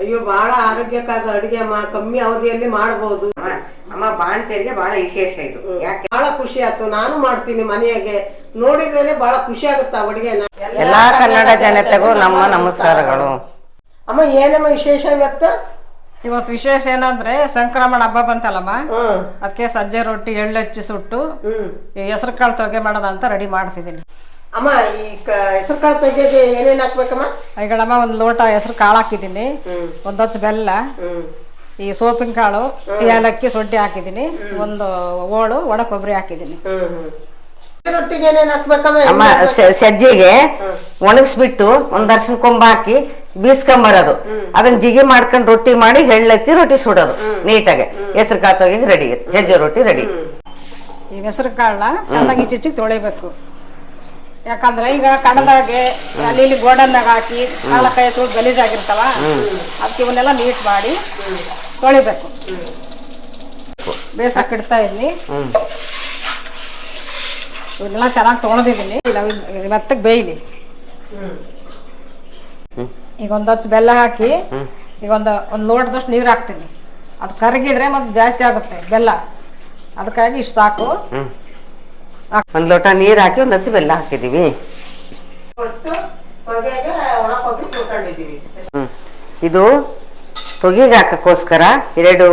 ಅಯ್ಯೋ ಬಹಳ ಆರೋಗ್ಯಕ್ಕಾಗ ಅಡಿಗೆ ಕಮ್ಮಿ ಅವಧಿಯಲ್ಲಿ ಮಾಡಬಹುದು ಅಮ್ಮ ಬಾಣಂತಿಯರಿಗೆ ಬಹಳ ವಿಶೇಷ ಇದು. ಯಾಕೆ ಬಹಳ ಖುಷಿ ಆಯ್ತು. ನಾನು ಮಾಡ್ತೀನಿ ಮನೆಯಾಗೆ, ನೋಡಿದ್ರೇನೆ ಬಹಳ ಖುಷಿ ಆಗುತ್ತಾ ಅಡಿಗೆನ. ಎಲ್ಲಾ ಕನ್ನಡ ಜನತೆಗೂ ನಮ್ಮ ನಮಸ್ಕಾರಗಳು. ಅಮ್ಮ ಏನಮ್ಮ ವಿಶೇಷ ಇವತ್ತು? ಇವತ್ತು ವಿಶೇಷ ಏನಂದ್ರೆ ಸಂಕ್ರಮಣ ಹಬ್ಬ ಬಂತಲ್ಲಮ್ಮ, ಅದಕ್ಕೆ ಸಜ್ಜೆ ರೊಟ್ಟಿ ಎಳ್ಳು ಹಚ್ಚಿ ಸುಟ್ಟು ಹೆಸರು ಕಾಳು ತೊಗೆ ಮಾಡೋಣ ಅಂತ ರೆಡಿ ಮಾಡ್ತಿದ್ದೀನಿ. ಅಮ್ಮ ಈ ಹೆಸರು ಕಾಳು ತೆಗೆಗೆ ಏನೇನ್ ಹಾಕ್ಬೇಕಮ್ಮ? ಈಗಳಮ್ಮ ಒಂದ್ ಲೋಟ ಹೆಸರು ಕಾಳು ಹಾಕಿದ್ದೀನಿ, ಒಂದೊಚ್ಚು ಬೆಲ್ಲ, ಈ ಸೋಪಿನ ಕಾಳು, ಏಲಕ್ಕಿ, ಸೊಡ್ಡಿ ಹಾಕಿದ್ದೀನಿ, ಒಂದು ಓಳು ಒಣ ಕೊಬ್ಬರಿ ಹಾಕಿದ್ದೀನಿ. ರೊಟ್ಟಿಗೆ ಏನೇನ್ ಹಾಕ್ಬೇಕಮ್ಮ? ಅಮ್ಮ ಸಜ್ಜಿಗೆ ಒಣಗಿಸ್ಬಿಟ್ಟು ಒಂದ್ ಅರ್ಶಿನ ಕೊಂಬ ಹಾಕಿ ಬೀಸ್ಕೊಂಬರೋದು, ಅದನ್ನ ಜಿಗಿ ಮಾಡ್ಕೊಂಡು ರೊಟ್ಟಿ ಮಾಡಿ ಎಳ್ಳಚ್ಚಿ ರೊಟ್ಟಿ ಸುಡೋದು ನೀಟಾಗಿ. ಹೆಸರು ಕಾಳು ತೊಗೆ ರೆಡಿ, ಸಜ್ಜೆ ರೊಟ್ಟಿ ರೆಡಿ. ಈ ಹೆಸರು ಕಾಳನ್ನ ಚೆನ್ನಾಗಿ ಚಿಚ್ಚಿಗೆ ತೊಳಿಬೇಕು. ಯಾಕಂದ್ರೆ ಈಗ ಕಡದಾಗೆ ಅಲ್ಲಿ ಇಲ್ಲಿ ಗೋಡನ್ನಾಗ ಹಾಕಿ ಕಾಳ ಕೈ ತೊಳೆದು ಗಲೀಜಾಗಿರ್ತಾವ, ಅದಕ್ಕೆ ಇವನ್ನೆಲ್ಲ ನೀಟ್ ಮಾಡಿ ತೊಳಿಬೇಕು. ಬೇಸಕ್ಕೆ ಇಡ್ತಾ ಇದ್ದೀನಿ, ಇವನ್ನೆಲ್ಲ ಚೆನ್ನಾಗಿ ತೊಳೆದಿದ್ದೀನಿ. ಮೆತ್ತಗೆ ಬೇಯಲಿ. ಈಗ ಒಂದೊತ್ತು ಬೆಲ್ಲ ಹಾಕಿ ಈಗ ಒಂದು ಲೋಟದಷ್ಟು ನೀರು ಹಾಕ್ತೀನಿ. ಅದು ಕರಗಿದ್ರೆ ಮತ್ತೆ ಜಾಸ್ತಿ ಆಗುತ್ತೆ ಬೆಲ್ಲ, ಅದಕ್ಕಾಗಿ ಇಷ್ಟು ಸಾಕು. ಒಂದ್ ಲೋಟ ನೀರ್ ಹಾಕಿ ಒಂದ್ ಹಚ್ಚಿ ಬೆಲ್ಲ ಹಾಕಿದೀವಿ. ಇದು ತೊಗಿಗೆ ಹಾಕಕ್ಕೋಸ್ಕರ 2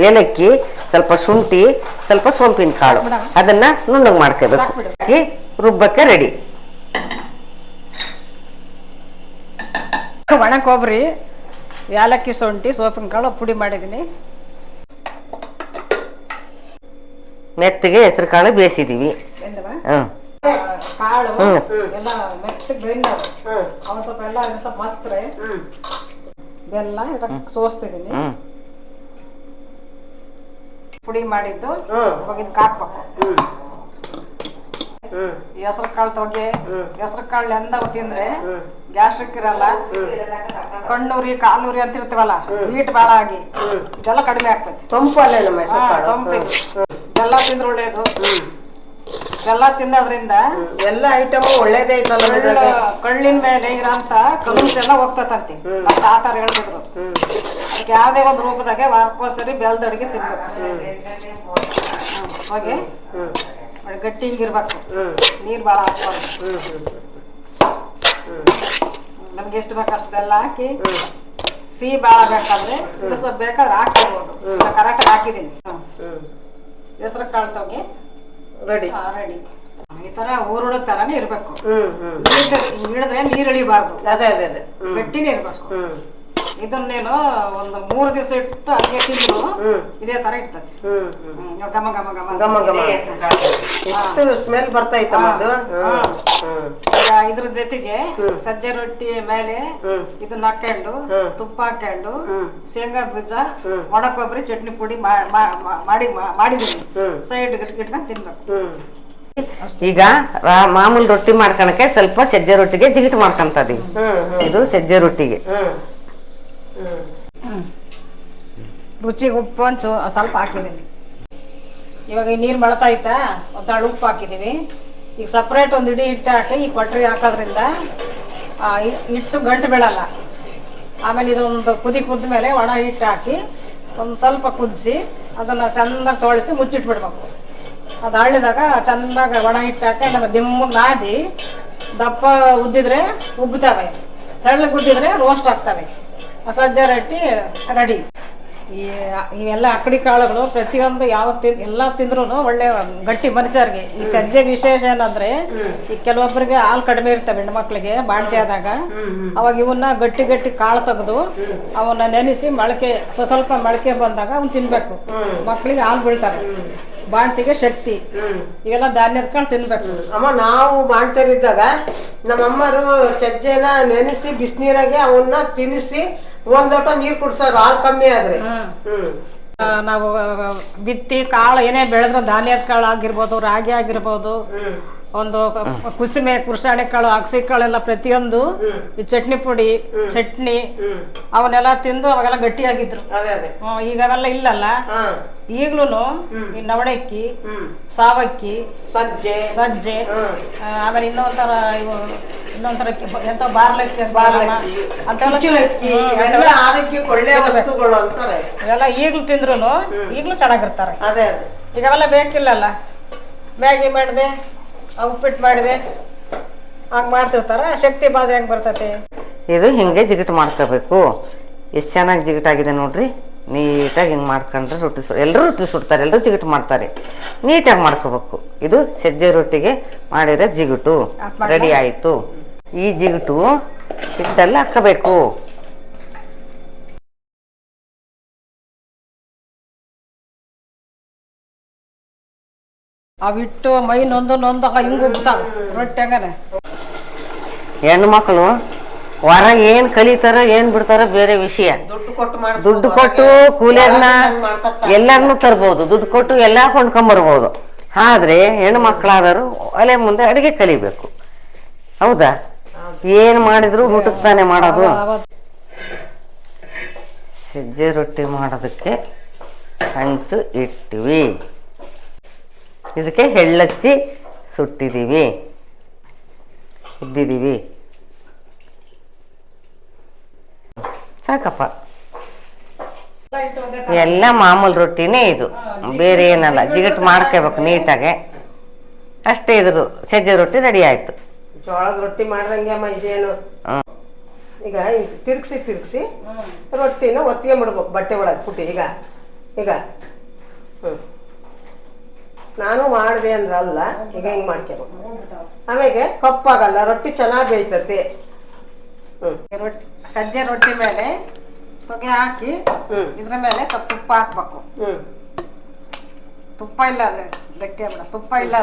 ಏಲಕ್ಕಿ, ಸ್ವಲ್ಪ ಶುಂಠಿ, ಸ್ವಲ್ಪ ಸೋಂಪಿನ ಕಾಳು, ಅದನ್ನ ನುಣ್ಣಗೆ ಮಾಡ್ಕೋಬೇಕು. ಹಾಕಿ ರುಬ್ಬಕ್ಕೆ ರೆಡಿ. ಒಣ ಕೊಬ್ಬರಿ, ಏಲಕ್ಕಿ, ಶುಂಠಿ, ಸೋಪಿನ ಕಾಳು ಪುಡಿ ಮಾಡಿದ್ದೀನಿ. ಮೆತ್ತಗೆ ಹೆಸರು ಕಾಳು ಬೇಯಿಸಿದೀವಿ. ಕಾಳು ಎಲ್ಲ ಮೆತ್ತಗೆ ಬೆಂದವು, ಅವನ್ ಸ್ವಲ್ಪ ಎಲ್ಲ ಸ್ವಲ್ಪ ಮಸ್ತ್ರೆ ಬೆಲ್ಲ ಸೋಸ್ತಿದ್ದೀನಿ. ಪುಡಿ ಮಾಡಿದ್ದು ಇವಾಗ ಇದಕ್ಕೆ ಹಾಕ್ಬೇಕು. ಹೆಸರು ಕಾಳು ತೊಗೆ, ಹೆಸರು ಕಾಳು ಎಂದಾಗ ತಿಂದ್ರೆ ಗ್ಯಾಸ್ಟ್ರಿಕ್ ಇರಲ್ಲ, ಕಣ್ಣೂರಿ ಕಾಲೂರಿ ಅಂತ ಇರ್ತೀವಲ್ಲ, ಹೀಟ್ ಬಾಳ ಆಗಿ ಇದೆಲ್ಲ ಕಡಿಮೆ ಆಗ್ತದೆ. ತಂಪಲ್ಲೇ ಬೆಲ್ಲ ತಿಂದ್ರೆ ಒಳ್ಳೇದು. ಬೆಲ್ಲ ತಿನ್ನೋದ್ರಿಂದ ಎಲ್ಲ ಐಟಮ್ ಒಳ್ಳೇದೇ ಐತಲ್ಲ. ಕಳ್ಳಿನ ಮೇಲೆ ಇರೋಂತ ಕಲುಂಸ ಎಲ್ಲ ಹೋಗ್ತಂತೆ, ಆತರ ಹೇಳಿದ್ರು. ಅದಕ್ಕೆ ಯಾವ್ದೇ ಒಂದು ರೂಪದಾಗೆ ವಾರಕ್ಕೋಸರಿ ಬೆಲ್ಲದ ಅಡಿಗೆ ತಿನ್ಬೇಕು. ಹೋಗಿ ಗಟ್ಟಿ ಹಿಂಗಿರ್ಬೇಕು, ನೀರ್ ಬಾಳ ಹಾಕ್ಬಾರ್ದು. ನಮ್ಗೆ ಎಷ್ಟು ಬೇಕು ಅಷ್ಟು ಬೆಲ್ಲ ಹಾಕಿ, ಸಿಹಿ ಬಾಳ ಬೇಕಾದ್ರೆ ಸ್ವಲ್ಪ ಬೇಕಾದ್ರೆ ಹಾಕ್ಬೋದು. ಕರೆಕ್ಟ್ ಹಾಕಿದೀನಿ. ಹೆಸರು ಕಾಳು ತೊಗೆ ರೆಡಿ ರೆಡಿ. ಈ ತರ ಊರುಳ ತರಾನೇ ಇರ್ಬೇಕು. ಹಿಡಿದ್ರೆ ನೀರ್ ಇಳಿಬಾರ್ದು, ಅದೇ ಅದೇ ಅದೇ ಗಟ್ಟಿನೇ ಇರ್ಬೇಕು. ಇದನ್ನೇನು ಒಂದು 3 ದಿವಸ ಇಟ್ಟು ಹಂಗೆ ತಿಂದ್ರು ಇದೇ ತರ ಇರ್ತದೆ. ಗಮ ಗಮ ಗಮ ಗಮ ಗಮ ಎಷ್ಟು ಸ್ಮೆಲ್ ಬರ್ತಾ ಇತ್ತಮ್ಮ ಅದು. ಇದ್ರ ಜೊತೆಗೆ ಸಜ್ಜೆ ರೊಟ್ಟಿ ಮೇಲೆ ಇದನ್ನ ಹಾಕೊಂಡು ತುಪ್ಪ ಹಾಕೊಂಡು ಶೇಂಗಾ ಬೀಜ, ಒಣ ಕೊಬ್ಬರಿ, ಚಟ್ನಿ ಪುಡಿ ಮಾಡಿದೀನಿ. ಸೈಡ್ ಇಟ್ಕೊಂಡು ತಿನ್ಬೇಕು. ಈಗ ಮಾಮೂಲಿ ರೊಟ್ಟಿ ಮಾಡ್ಕೊಳಕ್ಕೆ ಸ್ವಲ್ಪ ಸಜ್ಜೆ ರೊಟ್ಟಿಗೆ ಜಿಗಿಟ್ ಮಾಡ್ಕೊಂತ ಇದೀವಿ. ಇದು ಸಜ್ಜೆ ರೊಟ್ಟಿಗೆ ರುಚಿಗೆ ಉಪ್ಪು ಸ್ವಲ್ಪ ಹಾಕಿದೀನಿ. ಇವಾಗ ಈ ನೀರು ಮಳ್ತಾ ಐತಾ, ಒಂದ್ ಉಪ್ಪು ಹಾಕಿದೀವಿ. ಈಗ ಸಪ್ರೇಟ್ ಒಂದು ಇಡೀ ಹಿಟ್ಟು ಹಾಕಿ ಈ ಕೊಟ್ರಿ ಹಾಕೋದ್ರಿಂದ ಹಿಟ್ಟು ಗಂಟು ಬೀಳಲ್ಲ. ಆಮೇಲೆ ಇದೊಂದು ಕುದ್ದ ಮೇಲೆ ಒಣ ಹಿಟ್ಟು ಹಾಕಿ ಒಂದು ಸ್ವಲ್ಪ ಕುದಿಸಿ ಅದನ್ನ ಚೆನ್ನಾಗಿ ತೊಳಿಸಿ ಮುಚ್ಚಿಟ್ಬಿಡ್ಬೇಕು. ಅದು ಹಳ್ಳಿದಾಗ ಚೆನ್ನಾಗಿ ಒಣ ಹಿಟ್ಟು ಹಾಕಿ ಅದನ್ನ ದಿಮ್ಮಗ್ ನಾದಿ ದಪ್ಪ ಉದ್ದಿದ್ರೆ ಉಬ್ಬುತ್ತವೆ, ತೆಳ್ಳಗೆ ಉದ್ದಿದ್ರೆ ರೋಸ್ಟ್ ಆಗ್ತವೆ. ಸಜ್ಜೆ ರೊಟ್ಟಿ ರೆಡಿ. ಇವೆಲ್ಲ ಅಕ್ಕಡಿ ಕಾಳುಗಳು ಪ್ರತಿಯೊಂದು ಎಲ್ಲ ತಿಂದ್ರು ಒಳ್ಳೆ ಗಟ್ಟಿ ಮನುಷ್ಯರಿಗೆ. ಈ ಸಜ್ಜೆ ವಿಶೇಷ ಏನಂದ್ರೆ ಈ ಕೆಲವೊಬ್ಬರಿಗೆ ಹಾಲು ಕಡಿಮೆ ಇರ್ತವೆ ಹೆಣ್ಮಕ್ಳಿಗೆ ಬಾಣ್ತಿ ಆದಾಗ, ಅವಾಗ ಇವನ್ನ ಗಟ್ಟಿ ಗಟ್ಟಿ ಕಾಳು ತೆಗೆದು ಅವನ್ನ ನೆನೆಸಿ ಮೊಳಕೆ ಸ್ವಲ್ಪ ಮೊಳಕೆ ಬಂದಾಗ ಅವ್ನು ತಿನ್ಬೇಕು. ಮಕ್ಳಿಗೆ ಹಾಲು ಬೀಳ್ತಾರೆ, ಬಾಣ್ತಿಗೆ ಶಕ್ತಿ. ಇವೆಲ್ಲ ಧಾನ್ಯದ ಕಾಳು ತಿನ್ಬೇಕು. ಅಮ್ಮ ನಾವು ಬಾಣ್ತರಿದ್ದಾಗ ನಮ್ಮಮ್ಮರು ಸಜ್ಜೆನ ನೆನೆಸಿ ಬಿಸಿನೀರಾಗೆ ಅವನ್ನ ತಿನ್ನಿಸಿ ಒಂದ್ ಲೋಟ ನೀರ್ ಕುಡ್ಸೋರು ಹಾಲು ಕಮ್ಮಿ ಆದ್ರೆ. ನಾವು ಬಿತ್ತಿ ಕಾಳು ಏನೇ ಬೆಳೆದ್ರು ಧಾನ್ಯದ ಕಾಳು ಆಗಿರ್ಬೋದು, ರಾಗಿ ಆಗಿರ್ಬೋದು, ಒಂದು ಕುಸುಮೆ, ಕುರ್ಸಾಣೆ ಕಾಳು, ಅಗಸಿ ಕಾಳೆಲ್ಲ ಪ್ರತಿಯೊಂದು ಈ ಚಟ್ನಿ ಪುಡಿ, ಚಟ್ನಿ ಅವನ್ನೆಲ್ಲ ತಿಂದು ಅವಾಗೆಲ್ಲ ಗಟ್ಟಿಯಾಗಿದ್ರು. ಈಗ ಅವೆಲ್ಲ ಇಲ್ಲಲ್ಲ. ಈಗ್ಲೂ ಈ ನವಣಕ್ಕಿ, ಸಾವಕ್ಕಿ, ಸಜ್ಜೆ ಆಮೇಲೆ ಇನ್ನೊಂಥರ ಇವು ಇನ್ನೊಂಥರ ಎಂತ ಬಾರ್ಲಕ್ಕಿ ಬಾರ್ಲಕ್ಕಿ, ಕುಚ್ಚಲಕ್ಕಿ, ಇವೆಲ್ಲ ಆರೋಗ್ಯಕ್ಕೆ ಒಳ್ಳೆ ವಸ್ತುಗಳು ಅಂತಾರೆ. ಇವೆಲ್ಲ ಈಗ್ಲೂ ತಿಂದ್ರು ಈಗ್ಲೂ ಚೆನ್ನಾಗಿರ್ತಾರೆ. ಅದೇ ಈಗ ಅವೆಲ್ಲ ಬೇಕಿಲ್ಲಲ್ಲ, ಮ್ಯಾಗಿ ಮಾಡಿದೆ, ಉಪ್ಪಿಟ್ಟು ಮಾಡಿದೆ, ಹಂಗೆ ಮಾಡ್ತಿರ್ತಾರ. ಶಕ್ತಿ ಬಾಧೆ ಹೆಂಗೆ ಬರ್ತೈತಿ. ಇದು ಹಿಂಗೆ ಜಿಗಿಟ್ ಮಾಡ್ಕೋಬೇಕು. ಎಷ್ಟು ಚೆನ್ನಾಗಿ ಜಿಗಿಟಾಗಿದೆ ನೋಡ್ರಿ. ನೀಟಾಗಿ ಹಿಂಗೆ ಮಾಡ್ಕೊಂಡ್ರೆ ರೊಟ್ಟಿ ಎಲ್ಲರೂ ರೊಟ್ಟಿ ಸುಡ್ತಾರೆ, ಎಲ್ಲರೂ ಜಿಗಿಟು ಮಾಡ್ತಾರೆ. ನೀಟಾಗಿ ಮಾಡ್ಕೋಬೇಕು. ಇದು ಸಜ್ಜೆ ರೊಟ್ಟಿಗೆ ಮಾಡಿರೋ ಜಿಗಿಟು ರೆಡಿ ಆಯಿತು. ಈ ಜಿಗಿಟು ಹಿಟ್ಟಲ್ಲಿ ಹಾಕಬೇಕು. ಅವಿಟ್ಟು ಮೈ ನೊಂದು ಹಿಂಗೆ ಹೋಗ್ತಾವ ರೊಟ್ಟಿ ಹಂಗಾನೆ. ಹೆಣ್ಣು ಮಕ್ಕಳು ಹೊರಗೆ ಏನ್ ಕಲಿತಾರ ಏನ್ ಬಿಡ್ತಾರ ಬೇರೆ ವಿಷಯ. ದುಡ್ಡು ಕೊಟ್ಟು ಕೂಲಿಯರ್ನ ಎಲ್ಲಾರನ್ನು ತರ್ಬೋದು, ದುಡ್ಡು ಕೊಟ್ಟು ಎಲ್ಲಾ ಕೊಂಡ್ಕೊಂಬರ್ಬೋದು. ಆದ್ರೆ ಹೆಣ್ಣು ಮಕ್ಕಳಾದರೂ ಒಲೆ ಮುಂದೆ ಅಡಿಗೆ ಕಲಿಬೇಕು. ಹೌದಾ? ಏನ್ ಮಾಡಿದ್ರು ಊಟಕ್ಕೆ ತಾನೇ ಮಾಡೋದು. ಸಜ್ಜೆ ರೊಟ್ಟಿ ಮಾಡೋದಕ್ಕೆ ಹಂಚು ಇಟ್ಟಿವಿ. ಇದಕ್ಕೆ ಎಳ್ಳಚ್ಚಿ ಸುಟ್ಟಿದೀವಿ, ಉದ್ದಿದೀವಿ. ಸಾಕಪ್ಪ. ಎಲ್ಲ ಮಾಮೂಲು ರೊಟ್ಟಿನೇ ಇದು, ಬೇರೆ ಏನಲ್ಲ. ಜಿಗಟ್ ಮಾಡ್ಕೋಬೇಕು ನೀಟಾಗೆ, ಅಷ್ಟೇ. ಇದ್ರು ಸಜ್ಜೆ ರೊಟ್ಟಿ ರೆಡಿ ಆಯ್ತು. ಜೋಳದ ರೊಟ್ಟಿ ಮಾಡ್ದಂಗೆ ಅಮ್ಮ ಇದೇನು. ಈಗ ತಿರ್ಗಿಸಿ ರೊಟ್ಟಿನ ಒತ್ಕೊಂಡ್ಬಿಡ್ಬೇಕು ಬಟ್ಟೆ ಒಳಗೆ ಪುಟ್ಟಿ. ಈಗ ನಾನು ಮಾಡಿದೆ ಅಂದ್ರಲ್ಲ, ಈಗ ಹಿಂಗ್ ಮಾಡ್ಕೋಬೇಕು. ಆಮೇಲೆ ಕಪ್ಪಾಗಲ್ಲ, ರೊಟ್ಟಿ ಚೆನ್ನಾಗಿ ಬೇಯ್ತತಿ. ರೊಟ್ಟಿ ಸಜ್ಜೆ ರೊಟ್ಟಿ ಮೇಲೆ ಹೊಗೆ ಹಾಕಿ ಇದ್ರ ಮೇಲೆ ಸ್ವಲ್ಪ ತುಪ್ಪ ಹಾಕ್ಬೇಕು. ತುಪ್ಪ ಇಲ್ಲ ಅಂದ್ರೆ ಗಟ್ಟಿ ಆಗ್ಬಿಡ. ತುಪ್ಪ ಇಲ್ಲ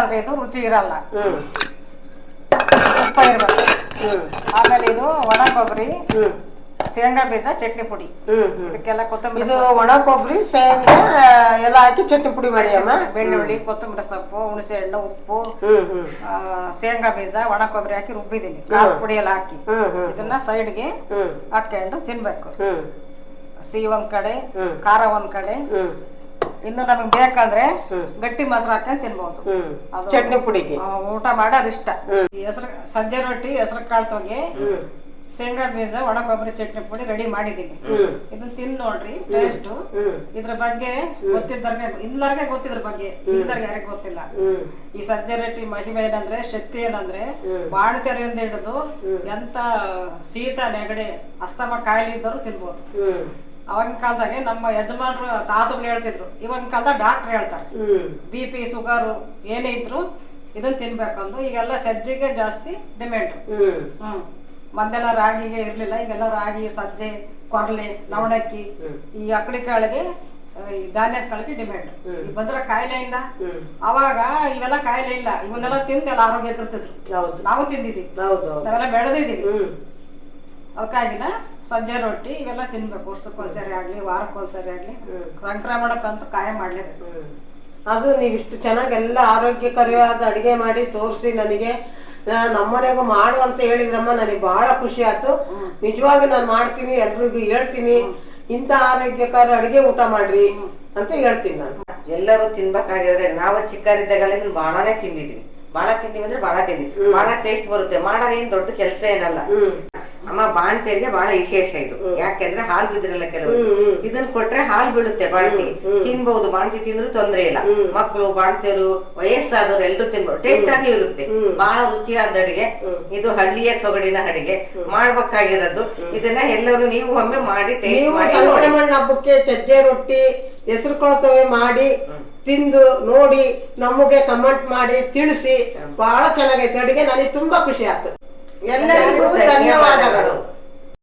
ಅಂದ್ರೆ ಇದು ರುಚಿ ಇರಲ್ಲ. ತುಪ್ಪ ಇರ್ಬೇಕು. ಆಮೇಲೆ ಇದು ಒಣ ಕೊಬ್ಬರಿ, ಶೇಂಗಾ ಬೀಜ, ಚಟ್ನಿ ಪುಡಿ, ಇದಕ್ಕೆಲ್ಲ ಕೊತ್ತಂಬರಿ, ಇದು ಒಣ ಕೊಬ್ಬರಿ, ಶೇಂಗಾ ಎಲ್ಲ ಹಾಕಿ ಚಟ್ನಿ ಪುಡಿ ಮಾಡಿ ಅಮ್ಮ. ಬೆಳ್ಳುಳ್ಳಿ, ಕೊತ್ತಂಬರಿ ಸೊಪ್ಪು, ಹುಣಸೆ ಹಣ್ಣು, ಉಪ್ಪು, ಶೇಂಗಾ ಬೀಜ, ಒಣ ಕೊಬ್ಬರಿ ಹಾಕಿ ರುಬ್ಬಿದೀನಿ. ಖಾರ ಪುಡಿ ಎಲ್ಲ ಹಾಕಿ ಇದನ್ನ ಸೈಡ್ಗೆ ಹಾಕೊಂಡು ತಿನ್ಬೇಕು. ಸಿಹಿ ಒಂದ್ ಕಡೆ, ಖಾರ ಒಂದ್ ಕಡೆ. ಇನ್ನು ನಮಗ್ ಬೇಕಂದ್ರೆ ಗಟ್ಟಿ ಮೊಸರು ಹಾಕೊಂಡ್ ತಿನ್ಬಹುದು. ಚಟ್ನಿ ಪುಡಿಗೆ ಊಟ ಮಾಡೋದು ಇಷ್ಟ. ಹೆಸರು ಸಜ್ಜೆ ರೊಟ್ಟಿ, ಹೆಸರು ಕಾಳು ತೊಗೆ, ಶೇಂಗಾ ಬೀಜ, ಒಣ ಕೊಬ್ಬರಿ, ಚಟ್ನಿ ಪುಡಿ ರೆಡಿ ಮಾಡಿದೀನಿ. ಇದನ್ನ ತಿನ್ ನೋಡ್ರಿ ಟೇಸ್ಟ್. ಇದ್ರ ಬಗ್ಗೆ ಗೊತ್ತಿದ್ದವ್ರಿಗೆ, ಇಲ್ಲರ್ಗೆ ಗೊತ್ತಿದ್ರ ಬಗ್ಗೆ, ಇಲ್ಲರ್ಗೆ ಯಾರಿಗೆ ಗೊತ್ತಿಲ್ಲ. ಈ ಸಜ್ಜೆ ರೊಟ್ಟಿ ಮಹಿಮೆ ಏನಂದ್ರೆ, ಶಕ್ತಿ ಏನಂದ್ರೆ, ಬಾಣತೆರೆಯಿಂದ ಹಿಡಿದು ಎಂತ ಶೀತ, ನೆಗಡಿ, ಅಸ್ತಮ ಕಾಯಿಲೆ ಇದ್ದವರು ತಿನ್ಬೋದು. ಅವಾಗಿನ ಕಾಲದಾಗೆ ನಮ್ಮ ಯಜಮಾನ್ರು ತಾತಗಳು ಹೇಳ್ತಿದ್ರು. ಇವಾಗಿನ ಕಾಲದಾಗ ಡಾಕ್ಟರ್ ಹೇಳ್ತಾರೆ BP, ಶುಗರು ಏನೇ ಇದ್ರು ಇದನ್ನ ತಿನ್ಬೇಕಂದು. ಈಗೆಲ್ಲ ಸಜ್ಜೆಗೆ ಜಾಸ್ತಿ ಡಿಮ್ಯಾಂಡ್. ಮೊದಲೆಲ್ಲ ರಾಗಿಗೆ ಇರ್ಲಿಲ್ಲ, ಈಗೆಲ್ಲ ರಾಗಿ, ಸಜ್ಜೆ, ಕೊರ್ಲೆ, ನವಣಕ್ಕಿ, ಈ ಅಕ್ಕಡಿ ಕಾಳಿಗೆ, ಈ ಧಾನ್ಯದ ಕಾಳಿಗೆ ಡಿಮ್ಯಾಂಡ್. ಈಗ ಬಂದ್ರ ಕಾಯಿಲೆಯಿಂದ. ಅವಾಗ ಇವೆಲ್ಲ ಕಾಯಿಲೆ ಇಲ್ಲ, ಇವನ್ನೆಲ್ಲ ತಿಂದು ಎಲ್ಲ ಆರೋಗ್ಯ ಇರ್ತಿದ್ರು. ನಾವು ತಿಂದಿದ್ದೀವಿ, ನಾವೆಲ್ಲ ಬೆಳೆದಿದ್ದೀವಿ. ಅವಕ್ಕಾಗಿನ ಸಜ್ಜೆ ರೊಟ್ಟಿ ಇವೆಲ್ಲ ತಿನ್ಬೇಕು. ವರ್ಷಕ್ಕೊಂದ್ಸರಿ ಆಗ್ಲಿ, ವಾರಕ್ಕೊಂದ್ಸರಿ ಆಗ್ಲಿ, ಸಂಕ್ರಮಣಕ್ಕಂತೂ ಕಾಯ ಮಾಡ್ಲೇಬೇಕು. ಅದು ನೀವಿಷ್ಟು ಚೆನ್ನಾಗಿ ಎಲ್ಲ ಆರೋಗ್ಯಕರವಾದ ಅಡಿಗೆ ಮಾಡಿ ತೋರಿಸಿ ನನಗೆ, ನಮ್ಮನೆಗೂ ಮಾಡು ಅಂತ ಹೇಳಿದ್ರಮ್ಮ, ನನಗೆ ಬಹಳ ಖುಷಿ ಆಯ್ತು. ನಿಜವಾಗಿ ನಾನು ಮಾಡ್ತೀನಿ, ಎಲ್ರಿಗೂ ಹೇಳ್ತೀನಿ, ಇಂಥ ಆರೋಗ್ಯಕರ ಅಡಿಗೆ ಊಟ ಮಾಡ್ರಿ ಅಂತ ಹೇಳ್ತೀನಿ ನಾನು. ಎಲ್ಲರೂ ತಿನ್ಬೇಕಾಗಿದ್ರೆ ನಾವು ಚಿಕ್ಕರಿದ್ದಾಗಲೇ ಬಾಳನೇ ತಿಂದಿದ್ವಿ. ಬಾಳ ತಿಂದಿವಿ ಅಂದ್ರೆ ಬಾಳ ತಿಂದಿವಿ. ಬಾಳ ಟೇಸ್ಟ್ ಬರುತ್ತೆ. ಮಾಡೋದು ಏನ್ ದೊಡ್ಡ ಕೆಲಸ ಏನಲ್ಲ ಅಮ್ಮ. ಬಾಣ್ತಿಯರಿಗೆ ಬಹಳ ವಿಶೇಷ ಇದು. ಯಾಕೆಂದ್ರೆ ಹಾಲು ಬಿದ್ರಲ್ಲ ಕೆಲವರು, ಇದನ್ನ ಕೊಟ್ರೆ ಹಾಲು ಬೀಳುತ್ತೆ ಬಾಣ್ತಿಗೆ. ತಿನ್ಬಹುದು, ಬಾಣ್ತಿ ತಿಂದ್ರು ತೊಂದ್ರೆ ಇಲ್ಲ. ಮಕ್ಕಳು, ಬಾಣ್ತಿಯರು, ವಯಸ್ಸಾದವರು ಎಲ್ರು ತಿನ್ಬಹುದು. ಟೇಸ್ಟ್ ಆಗಿ ಇರುತ್ತೆ. ಬಹಳ ರುಚಿಯಾದ ಅಡಿಗೆ ಇದು. ಹಳ್ಳಿಯ ಸೊಗಡಿನ ಅಡಿಗೆ ಮಾಡ್ಬೇಕಾಗಿರೋದು. ಇದನ್ನ ಎಲ್ಲರೂ ನೀವು ಒಮ್ಮೆ ಮಾಡಿ ಟೇಸ್ಟ್ ಮಾಡಿ. ಸಂಕ್ರಮಣ ಹಬ್ಬಕ್ಕೆ ಸಜ್ಜೆ ರೊಟ್ಟಿ, ಹೆಸರು ಕೊಳ್ತವೆ ಮಾಡಿ ತಿಂದು ನೋಡಿ ನಮಗೆ ಕಮೆಂಟ್ ಮಾಡಿ ತಿಳಿಸಿ. ಬಹಳ ಚೆನ್ನಾಗೈತೆ ಅಡಿಗೆ. ನನಗೆ ತುಂಬಾ ಖುಷಿ ಆಯ್ತು. ಎಲ್ಲರಿಗೂ ಧನ್ಯವಾದಗಳು.